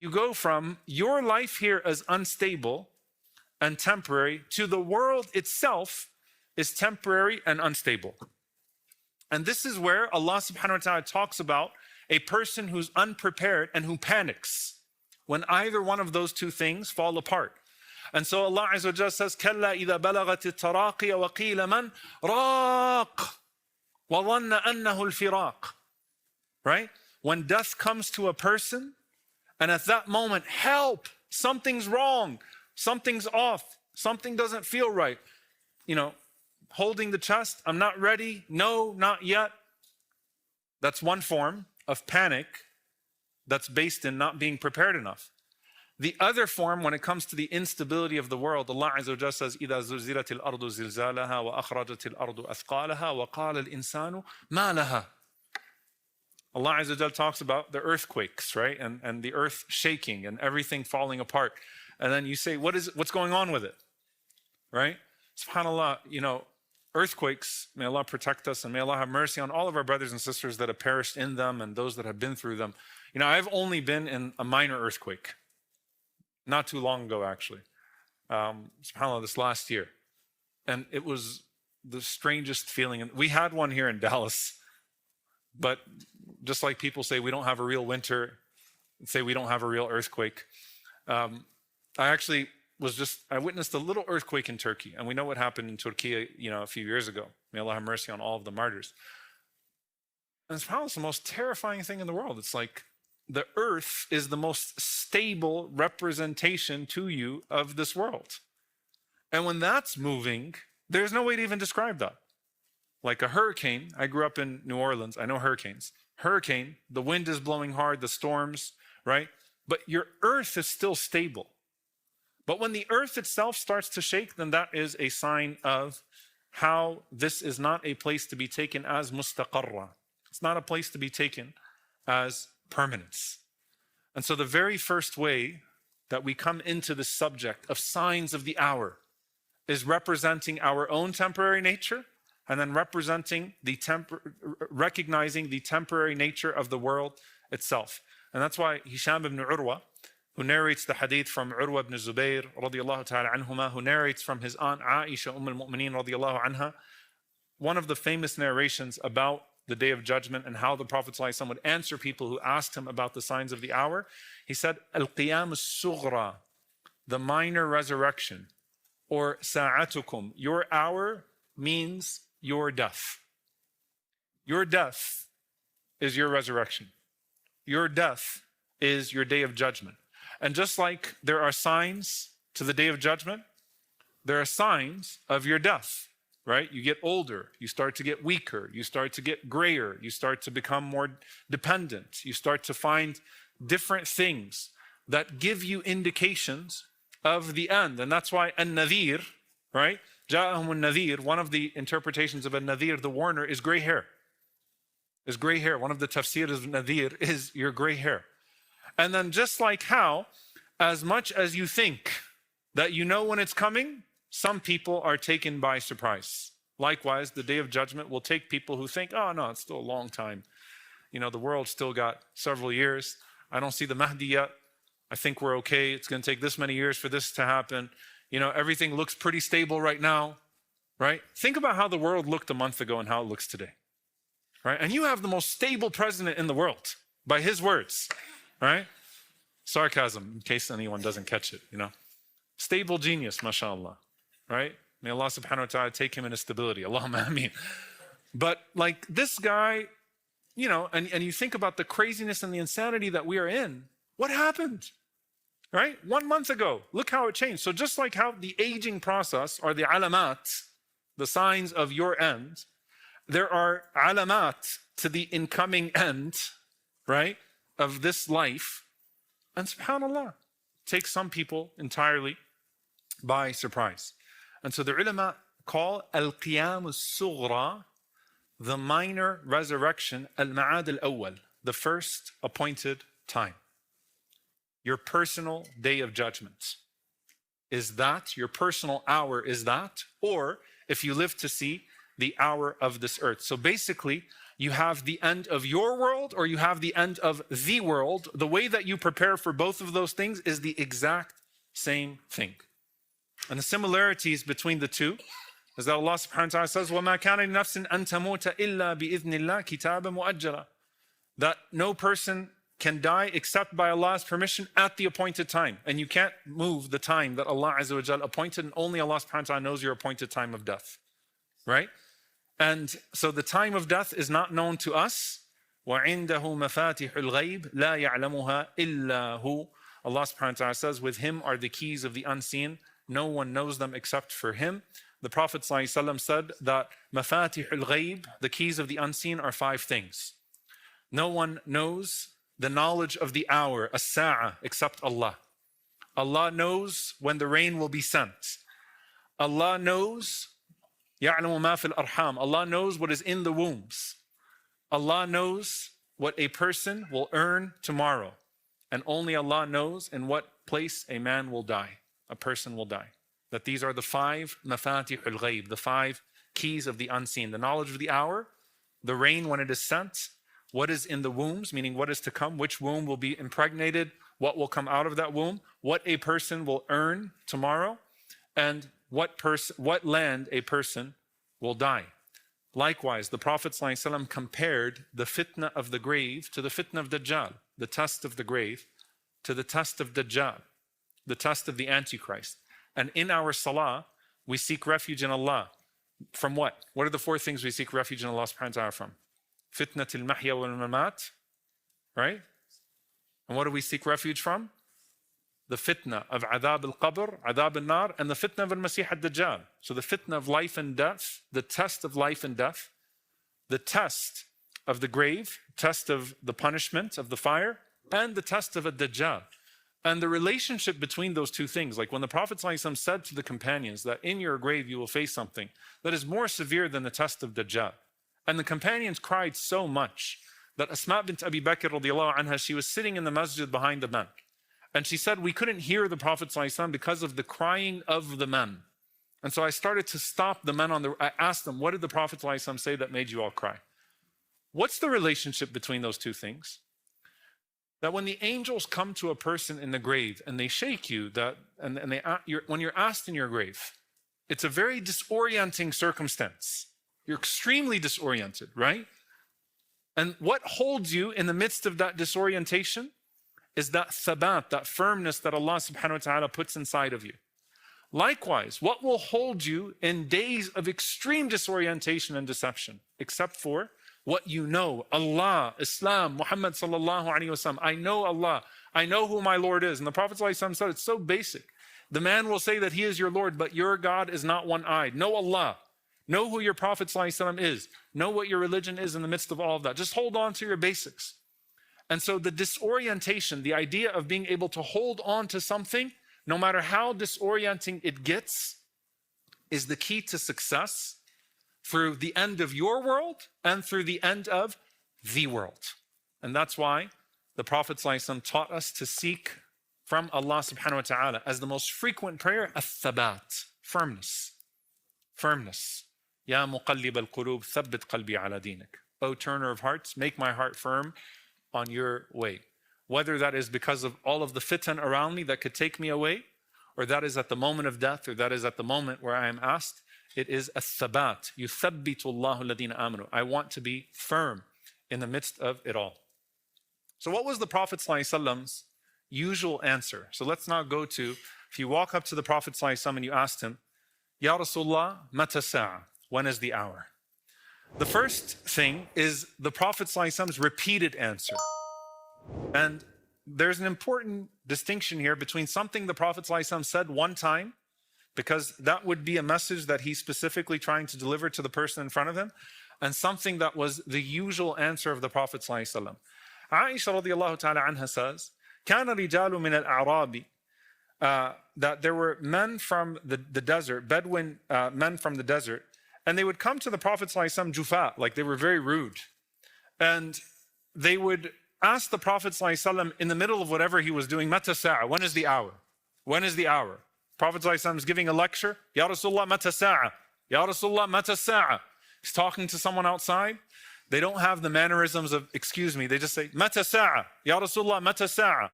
You go from your life here as unstable and temporary to the world itself is temporary and unstable. And this is where Allah subhanahu wa ta'ala talks about a person who's unprepared and who panics when either one of those two things fall apart. And so Allah Azza wa Jalla says, كَلَّا إِذَا بَلَغَتِ التَّرَاقِيَ وَقِيلَ مَنْ رَاقٍ وَظَنَّ أَنَّهُ الْفِرَاقِ. Right? When death comes to a person, and at that moment, help, something's wrong, something's off, something doesn't feel right. You know, holding the chest, I'm not ready, no, not yet. That's one form of panic that's based in not being prepared enough. The other form, when it comes to the instability of the world, Allah Azza wa Jalla says, إِذَا زُلْزِلَتِ الْأَرْضُ زِلْزَالَهَا وَأَخْرَجَتِ الْأَرْضُ أَثْقَالَهَا وَقَالَ الْإِنسَانُ مَا لَهَا. Allah Azza wa Jalla talks about the earthquakes, right? And the earth shaking and everything falling apart. And then you say, what's going on with it? Right? SubhanAllah, you know, earthquakes, may Allah protect us and may Allah have mercy on all of our brothers and sisters that have perished in them and those that have been through them. You know, I've only been in a minor earthquake. Not too long ago, actually. SubhanAllah, this last year. And it was the strangest feeling. And we had one here in Dallas. But just like people say we don't have a real winter, say we don't have a real earthquake. I actually I witnessed a little earthquake in Turkey. And we know what happened in Turkey, you know, a few years ago. May Allah have mercy on all of the martyrs. And SubhanAllah, it's the most terrifying thing in the world. It's like the earth is the most stable representation to you of this world. And when that's moving, there's no way to even describe that. Like a hurricane, I grew up in New Orleans, I know hurricanes. Hurricane, the wind is blowing hard, the storms, right? But your earth is still stable. But when the earth itself starts to shake, then that is a sign of how this is not a place to be taken as mustaqarra. It's not a place to be taken as permanence. And so the very first way that we come into the subject of signs of the hour is representing our own temporary nature and then recognizing the temporary nature of the world itself. And that's why Hisham ibn Urwa, who narrates the hadith from Urwa ibn Zubayr radiyallahu ta'ala anhuma, who narrates from his aunt Aisha al-Mu'mineen radiyallahu anha, one of the famous narrations about the Day of Judgment and how the Prophet ﷺ would answer people who asked him about the signs of the hour. He said, Al-Qiyam al-Sughra, the minor resurrection, or Sa'atukum, your hour means your death. Your death is your resurrection. Your death is your Day of Judgment. And just like there are signs to the Day of Judgment, there are signs of your death. Right? You get older, you start to get weaker, you start to get grayer, you start to become more dependent, you start to find different things that give you indications of the end. And that's why an-nadhir, right? Ja'ahum an-nadhir, one of the interpretations of an-nadhir, the warner, is gray hair. Is gray hair. One of the tafsirs of nadhir is your gray hair. And then just like how, as much as you think that you know when it's coming, some people are taken by surprise. Likewise, the Day of Judgment will take people who think, oh no, it's still a long time. You know, the world's still got several years. I don't see the Mahdi yet. I think we're okay. It's going to take this many years for this to happen. You know, everything looks pretty stable right now, right? Think about how the world looked a month ago and how it looks today, right? And you have the most stable president in the world by his words, right? Sarcasm, in case anyone doesn't catch it, you know. Stable genius, mashallah. Right? May Allah subhanahu wa ta'ala take him in his stability. Allahumma ameen. But like this guy, you know, and you think about the craziness and the insanity that we are in. What happened? Right? 1 month ago, look how it changed. So just like how the aging process are the alamat, the signs of your end, there are alamat to the incoming end, right, of this life. And subhanAllah, takes some people entirely by surprise. And so the ulama call al-qiyam al-sughra, the minor resurrection, al-ma'ad al-awwal, the first appointed time. Your personal Day of Judgment. Is that, your personal hour is that? Or if you live to see the hour of this earth. So basically, you have the end of your world or you have the end of the world. The way that you prepare for both of those things is the exact same thing. And the similarities between the two is that Allah subhanahu wa ta'ala says, وَمَا كَانَ لِنَفْسٍ أَن تَمُوتَ إِلَّا بِإِذْنِ اللَّهِ كِتَابًا مُؤَجَّلًا. That no person can die except by Allah's permission at the appointed time. And you can't move the time that Allah Azza wa Jal appointed, and only Allah subhanahu wa ta'ala knows your appointed time of death. Right? And so the time of death is not known to us. وَعِنْدَهُ مَفَاتِحُ الْغَيْبِ لَا يَعْلَمُهَا إِلَّا هُ. Allah subhanahu wa ta'ala says, with him are the keys of the unseen. No one knows them except for him. The Prophet ﷺ said that مَفَاتِحُ الْغَيْبِ, the keys of the unseen, are 5 things. No one knows the knowledge of the hour, as-sa'a, except Allah. Allah knows when the rain will be sent. Allah knows يَعْلَمُ مَا فِي الْأَرْحَامِ. Allah knows what is in the wombs. Allah knows what a person will earn tomorrow. And only Allah knows in what place a man will die, a person will die. That these are the 5 mafatih al-ghayb, the 5 keys of the unseen. The knowledge of the hour, the rain when it is sent, what is in the wombs, meaning what is to come, which womb will be impregnated, what will come out of that womb, what a person will earn tomorrow, and what land a person will die. Likewise, the Prophet ﷺ compared the fitna of the grave to the fitna of Dajjal, the test of the grave, to the test of Dajjal, the test of the Antichrist. And in our salah, we seek refuge in Allah. From what? What are the 4 things we seek refuge in Allah subhanahu wa ta'ala from? Fitnat al-mahya wal-mamat, right? And what do we seek refuge from? The fitna of adab al-qabr, adab al-nar, and the fitna of al-masih al-dajjal. So the fitna of life and death, the test of life and death, the test of the grave, test of the punishment of the fire, and the test of a-dajjal. And the relationship between those 2 things, like when the Prophet ﷺ said to the companions that in your grave you will face something that is more severe than the test of Dajjal. And the companions cried so much that Asma bint Abi Bakr radiallahu anha, she was sitting in the masjid behind the men. And she said, we couldn't hear the Prophet ﷺ because of the crying of the men. And so I started to stop the men I asked them, what did the Prophet ﷺ say that made you all cry? What's the relationship between those 2 things? That when the angels come to a person in the grave and they shake you, when you're asked in your grave, it's a very disorienting circumstance. You're extremely disoriented, right? And what holds you in the midst of that disorientation is that thabat, that firmness that Allah subhanahu wa ta'ala puts inside of you. Likewise, what will hold you in days of extreme disorientation and deception, except for what you know, Allah, Islam, Muhammad sallallahu alaihi wasallam. I know Allah. I know who my Lord is. And the Prophet sallallahu alaihi wasallam said, it's so basic. The man will say that he is your Lord, but your God is not one-eyed. Know Allah. Know who your Prophet sallallahu alaihi wasallam is. Know what your religion is in the midst of all of that. Just hold on to your basics. And so the disorientation, the idea of being able to hold on to something, no matter how disorienting it gets, is the key to success through the end of your world and through the end of the world. And that's why the Prophet ﷺ taught us to seek from Allah subhanahu wa ta'ala as the most frequent prayer, الثبات, firmness. Firmness. Ya muqallib al-qulub, thabbit qalbi ala dinik. O turner of hearts, make my heart firm on your way. Whether that is because of all of the fitan around me that could take me away, or that is at the moment of death, or that is at the moment where I am asked, it is الثبات. يُثَبِّتُ اللَّهُ الَّذِينَ آمَنُوا. I want to be firm in the midst of it all. So what was the Prophet ﷺ's usual answer? So let's now go to, if you walk up to the Prophet ﷺ and you asked him, Ya Rasulullah, mata sa'a? When is the hour? The first thing is the Prophet ﷺ's repeated answer. And there's an important distinction here between something the Prophet ﷺ said one time, because that would be a message that he's specifically trying to deliver to the person in front of him, and something that was the usual answer of the Prophet ﷺ. Aisha radiallahu ta'ala anha says, كَانَ رِجَالُ مِنَ الْأَعْرَابِ, that there were men from the desert, Bedouin men from the desert, and they would come to the Prophet ﷺ jufa, like they were very rude. And they would ask the Prophet ﷺ in the middle of whatever he was doing, mata sa'a, when is the hour? When is the hour? Prophet ﷺ is giving a lecture, Ya Rasulullah mata sa'a, Ya Rasulullah mata sa'a. He's talking to someone outside. They don't have the mannerisms of, excuse me, they just say, Mata sa'a, Ya Rasulullah, Mata sa'a.